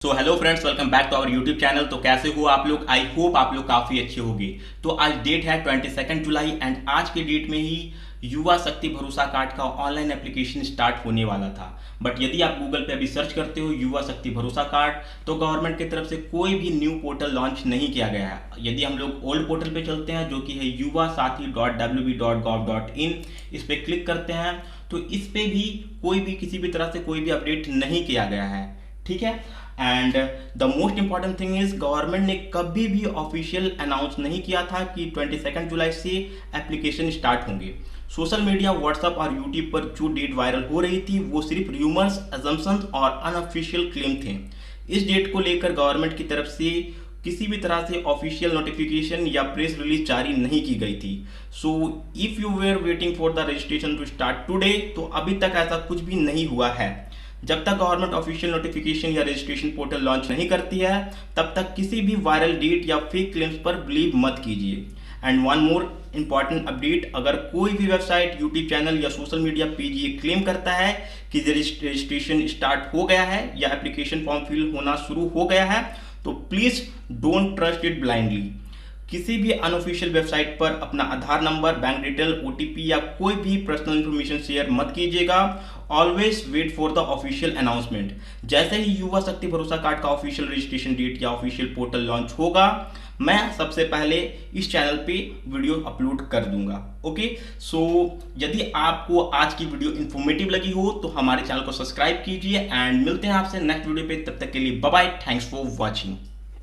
So hello friends, welcome back to our YouTube channel. तो कैसे हो आप लोग? आई होप आप लोग काफ़ी अच्छे होंगे। तो आज डेट है 22 जुलाई एंड आज के डेट में ही युवा शक्ति भरोसा कार्ड का ऑनलाइन एप्लीकेशन स्टार्ट होने वाला था। बट यदि आप गूगल पे अभी सर्च करते हो युवा शक्ति भरोसा कार्ड, तो गवर्नमेंट की तरफ से कोई भी न्यू पोर्टल लॉन्च नहीं किया गया है। यदि हम लोग ओल्ड पोर्टल पे चलते हैं जो कि है yuvasathi.wb.gov.in, इस पर क्लिक करते हैं तो इस पे भी कोई भी किसी भी तरह से कोई भी अपडेट नहीं किया गया है। ठीक है। And the most important thing is government ने कभी भी ऑफिशियल अनाउंस नहीं किया था कि 22 जुलाई से एप्लीकेशन स्टार्ट होंगे। सोशल मीडिया, व्हाट्सएप और यूट्यूब पर जो डेट वायरल हो रही थी वो सिर्फ र्यूमर्स, अजम्पशंस और अनऑफिशियल क्लेम थे। इस डेट को लेकर गवर्नमेंट की तरफ से किसी भी तरह से ऑफिशियल नोटिफिकेशन या प्रेस रिलीज जारी नहीं की गई थी। So if you were waiting for the registration to start today, तो अभी तक ऐसा कुछ भी नहीं हुआ है। जब तक गवर्नमेंट ऑफिशियल नोटिफिकेशन या रजिस्ट्रेशन पोर्टल लॉन्च नहीं करती है तब तक किसी भी वायरल डेट या फेक क्लेम्स पर बिलीव मत कीजिए। And one more important update, अगर कोई भी वेबसाइट, यूट्यूब चैनल या सोशल मीडिया पेज ये क्लेम करता है कि रजिस्ट्रेशन स्टार्ट हो गया है या एप्लीकेशन फॉर्म फिल होना शुरू हो गया है, तो please don't trust it blindly. किसी भी अनऑफिशियल वेबसाइट पर अपना Aadhaar number, bank detail, OTP या कोई भी पर्सनल इंफॉर्मेशन शेयर मत कीजिएगा। Always wait for the official announcement. जैसे ही युवा शक्ति भरोसा कार्ड का ऑफिशियल रजिस्ट्रेशन डेट या ऑफिशियल पोर्टल लॉन्च होगा, मैं सबसे पहले इस चैनल पे वीडियो अपलोड कर दूंगा। ओके, सो यदि आपको आज की वीडियो इंफॉर्मेटिव लगी हो तो हमारे चैनल को सब्सक्राइब कीजिए एंड मिलते हैं आपसे नेक्स्ट वीडियो पे। तब तक के लिए bye bye, thanks for watching.